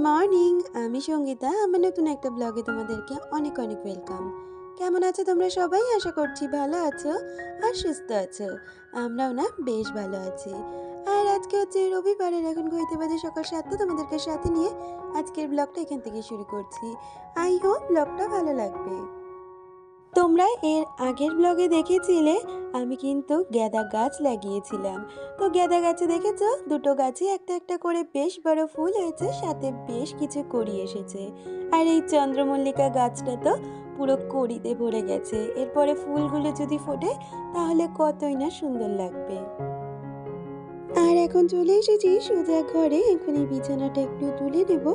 Morning. আমি সঙ্গীতা। আমার নতুন একটা ব্লগে তোমাদেরকে অনেক অনেক ওয়েলকাম। কেমন আছো তোমরা সবাই? আশা করছি ভালো আছো আর সুস্থ আছো। আমরাও না বেশ ভালো আছি। আর আজকে হচ্ছে রবিবারের, এখন ঘড়িতে বাজে সকাল ৭টা। তোমাদেরকে সাথে নিয়ে আজকের ব্লগটা এখান থেকে শুরু করছি। আই হোপ ব্লগটা ভালো লাগবে। তোমরা এর আগের ব্লগে দেখেছিলে আমি কিন্তু গ্যাদা গাছ লাগিয়েছিলাম। তো গ্যাদা গাছে দেখেছো দুটো গাছে একটা একটা করে বেশ বড় ফুল হয়েছে, সাথে বেশ কিছু কড়ি এসেছে। আর এই চন্দ্রমল্লিকা গাছটা তো পুরো কড়িতে ভরে গেছে। এরপরে ফুলগুলো যদি ফোটে তাহলে কতই না সুন্দর লাগবে। আর এখন চলে এসেছি সোজা ঘরে। এখন এই বিছানাটা একটু তুলে নেব।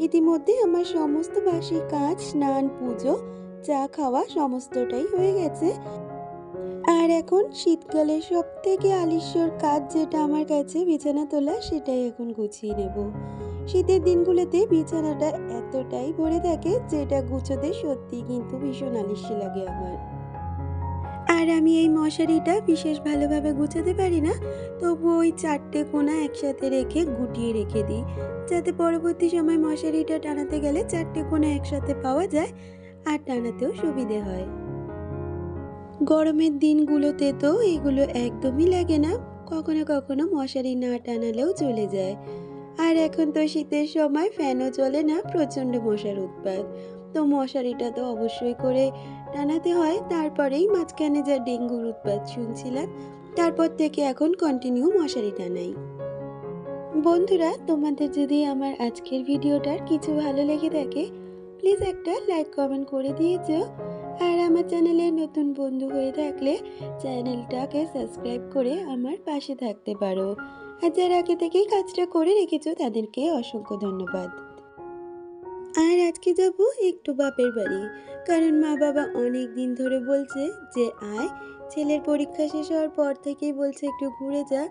ইতিমধ্যে আমার সমস্ত বাসি কাজ, স্নান, পুজো, চা খাওয়া সমস্তটাই হয়ে গেছে। আর এখন শীতকালে সব থেকে আলিস্যর কাজ যেটা আমার কাছে, বিছানা তোলা, সেটাই এখন গুছিয়ে নেব। শীতের দিনগুলোতে বিছানাটা এতটাই ভরে থাকে যেটা গুছোতে সত্যি কিন্তু ভীষণ আলিস্য লাগে আমার। আর আমি এই মশারিটা বিশেষ ভালোভাবে গুছাতে পারি না, তবু ওই 4টে কোণা একসাথে রেখে গুটিয়ে রেখে দিই, যাতে পরবর্তী সময় মশারিটা টানাতে গেলে 4টে কোণা একসাথে পাওয়া যায় আর টানাতেও সুবিধে হয়। গরমের দিনগুলোতে তো এগুলো একদমই লাগে না, কখনো কখনো মশারি না টানালেও চলে যায়। আর এখন তো শীতের সময় ফ্যানও চলে না, প্রচণ্ড মশার উৎপাত। তো মশারিটা তো অবশ্যই করে টানাতে হয়। তারপরেই মাঝখানে যা ডেঙ্গুর উৎপাত শুনছিলাম, তারপর থেকে এখন কন্টিনিউ মশারি টানাই। বন্ধুরা, তোমাদের যদি আমার আজকের ভিডিওটার কিছু ভালো লেগে থাকে প্লিজ একটা লাইক কমেন্ট করে দিয়েছো। আর আমার চ্যানেলের নতুন বন্ধু হয়ে থাকলে চ্যানেলটাকে সাবস্ক্রাইব করে আমার পাশে থাকতে পারো। আর যারা আগে থেকেই কাজটা করে রেখেছো তাদেরকে অসংখ্য ধন্যবাদ। আর আজকে যাব একটু বাপের বাড়ি, কারণ মা বাবা অনেক দিন ধরে বলছে যে আয়। ছেলের পরীক্ষা শেষ হওয়ার পর থেকেই বলছে একটু ঘুরে যা।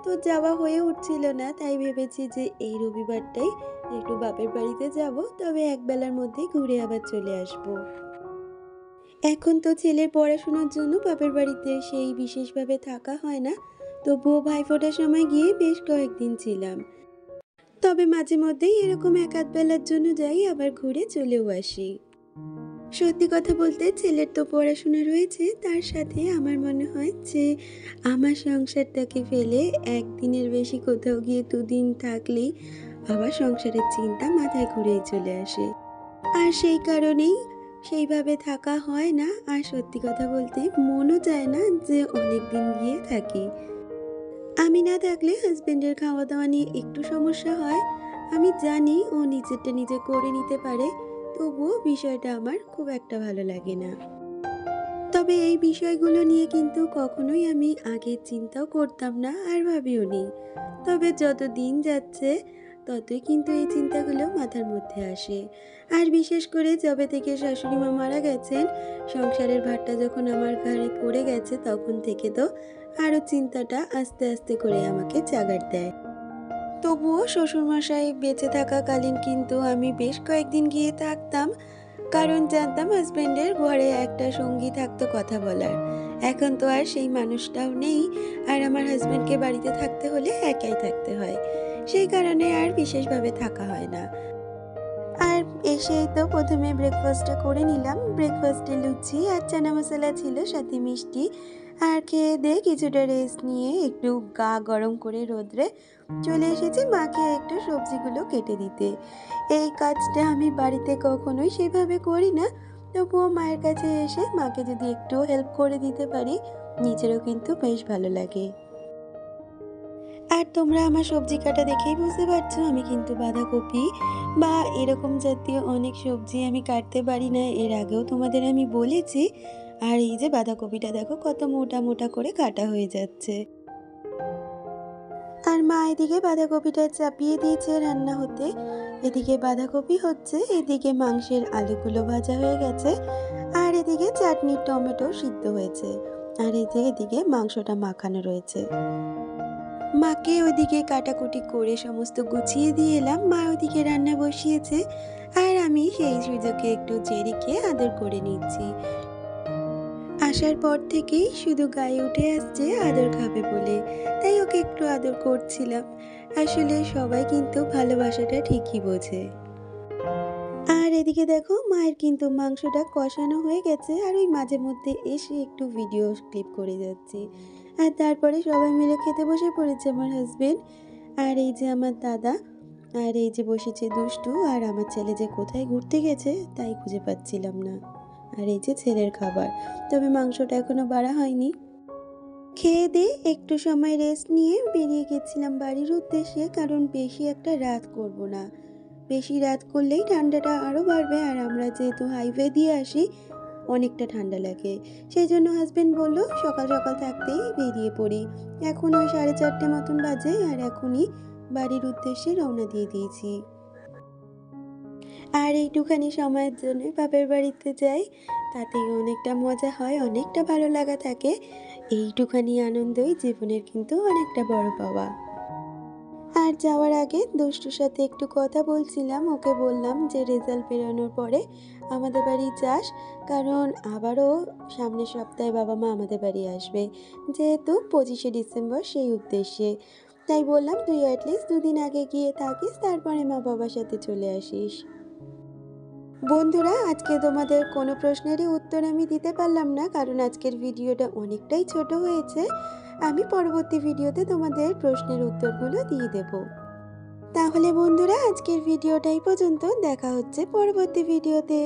তো যাওয়া হয়ে উঠছিল না, তাই ভেবেছি যে এই রবিবারটাই একটু বাপের বাড়িতে যাব, তবে একবেলার মধ্যেই ঘুরে আবার চলে আসব। এখন তো ছেলের পড়াশোনার জন্য বাপের বাড়িতে সেই বিশেষভাবে থাকা হয় না, তবুও ভাইফোঁটার সময় গিয়ে বেশ কয়েকদিন ছিলাম। তবে মাঝে মধ্যেই এরকম এক আধ বেলার জন্য যাই, আবার ঘুরে চলেও আসি। সত্যি কথা বলতে ছেলের তো পড়াশোনা রয়েছে, তার সাথে আমার মনে হয় যে আমার সংসারটাকে ফেলে একদিনের বেশি কোথাও গিয়ে দুদিন থাকলেই আবার সংসারের চিন্তা মাথায় ঘুরেই চলে আসে। আর সেই কারণেই সেইভাবে থাকা হয় না। আর সত্যি কথা বলতে মনও চায় না যে অনেক দিন গিয়ে থাকি। আমি না থাকলে হাজবেন্ডের খাওয়া দাওয়া নিয়ে একটু সমস্যা হয়। আমি জানি ও নিজেরটা নিজে করে নিতে পারে, তবুও বিষয়টা আমার খুব একটা ভালো লাগে না। তবে এই বিষয়গুলো নিয়ে কিন্তু কখনোই আমি আগে চিন্তাও করতাম না আর ভাবিও নি। তবে যত দিন যাচ্ছে ততই কিন্তু এই চিন্তাগুলো মাথার মধ্যে আসে। আর বিশেষ করে যবে থেকে শাশুড়ি মা মারা গেছেন, সংসারের ভারটা যখন আমার ঘাড়ে পড়ে গেছে, তখন থেকে তো আরও চিন্তাটা আস্তে আস্তে করে আমাকে জাগার দেয়। তবুও শ্বশুরমশাই বেঁচে থাকাকালীন কিন্তু আমি বেশ কয়েকদিন গিয়ে থাকতাম, কারণ জানতাম হাজবেন্ডের ঘরে একটা সঙ্গী থাকতো কথা বলার। এখন তো আর সেই মানুষটাও নেই, আর আমার হাজবেন্ডকে বাড়িতে থাকতে হলে একাই থাকতে হয়। সেই কারণে আর বিশেষভাবে থাকা হয় না। আর এসেই তো প্রথমে ব্রেকফাস্টটা করে নিলাম। ব্রেকফাস্টে লুচি আর চানা মশলা ছিল, সাথে মিষ্টি। আর খেয়ে দিয়ে কিছুটা রেস্ট নিয়ে একটু গা গরম করে রোদ্রে চলে এসেছি মাকে একটু সবজিগুলো কেটে দিতে। এই কাজটা আমি বাড়িতে কখনোই সেভাবে করি না, তবুও মায়ের কাছে এসে মাকে যদি একটু হেল্প করে দিতে পারি, নিজেরও কিন্তু বেশ ভালো লাগে। আর তোমরা আমার সবজি কাটা দেখেই বুঝতে পারছো আমি কিন্তু বাঁধাকপি বা এরকম জাতীয় অনেক সবজি আমি কাটতে পারি না, এর আগেও তোমাদের আমি বলেছি। আর এই যে বাঁধাকপিটা দেখো কত মোটা মোটা করে কাটা হয়ে যাচ্ছে। আর মা এদিকে বাঁধাকপিটা চাপিয়ে দিয়েছে রান্না হতে। এদিকে বাঁধাকপি হচ্ছে, এদিকে মাংসের আলুগুলো ভাজা হয়ে গেছে, আর এদিকে চাটনির টমেটো সিদ্ধ হয়েছে, আর এদিকে মাংসটা মাখানো রয়েছে। মাকে ওইদিকে কাটাকুটি করে সমস্ত গুছিয়ে দিয়ে এলাম। মা ওইদিকে রান্না বসিয়েছে, আর আমি সেই সুযোগে একটু জেরিকে আদর করে নিচ্ছি। আসার পর থেকেই শুধু গায়ে উঠে আসছে আদর খাবে বলে, তাই ওকে একটু আদর করছিলাম। আসলে সবাই কিন্তু ভালোবাসাটা ঠিকই বোঝে। এদিকে দেখো মায়ের কিন্তু মাংসটা কষানো হয়ে গেছে, আর ওই মাঝে মধ্যে এসে একটু ভিডিও ক্লিপ করে যাচ্ছে। আর তারপরে সবাই মিলে খেতে বসে পড়েছে আমার হাজবেন্ড, আর এই যে আমার দাদা, আর এই যে বসেছে দুষ্টু, আর আমার ছেলে যে কোথায় ঘুরতে গেছে তাই খুঁজে পাচ্ছিলাম না। আর এই যে ছেলের খাবার, তবে মাংসটা এখনো বাড়া হয়নি। খেয়ে দিয়ে একটু সময় রেস্ট নিয়ে বেরিয়ে গেছিলাম বাড়ির উদ্দেশ্যে, কারণ বেশি একটা রাত করব না। বেশি রাত করলেই ঠান্ডাটা আরও বাড়বে, আর আমরা যেহেতু হাইওয়ে দিয়ে আসি অনেকটা ঠান্ডা লাগে। সেই জন্য হাজবেন্ড বলল সকাল সকাল থাকতেই বেরিয়ে পড়ি। এখন ওই 4:30 মতন বাজে, আর এখনই বাড়ির উদ্দেশ্যে রওনা দিয়ে দিয়েছি। আর এইটুখানি সময়ের জন্য বাপের বাড়িতে যাই, তাতেই অনেকটা মজা হয়, অনেকটা ভালো লাগা থাকে। এইটুখানি আনন্দই জীবনের কিন্তু অনেকটা বড় পাওয়া। আর যাওয়ার আগে দুষ্টুর সাথে একটু কথা বলছিলাম, ওকে বললাম যে রেজাল্ট বেরোনোর পরে আমাদের বাড়ি যাস, কারণ আবারও সামনের সপ্তাহে বাবা মা আমাদের বাড়ি আসবে, যেহেতু 25শে ডিসেম্বর, সেই উদ্দেশ্যে। তাই বললাম তুই অ্যাটলিস্ট 2 দিন আগে গিয়ে থাকিস, তারপরে মা বাবার সাথে চলে আসিস। বন্ধুরা, আজকে তোমাদের কোনো প্রশ্নেরই উত্তর আমি দিতে পারলাম না, কারণ আজকের ভিডিওটা অনেকটাই ছোট হয়েছে। আমি পরবর্তী ভিডিওতে তোমাদের প্রশ্নের উত্তরগুলো দিয়ে দেব। তাহলে বন্ধুরা, আজকের ভিডিওটা এই পর্যন্ত। দেখা হচ্ছে পরবর্তী ভিডিওতে।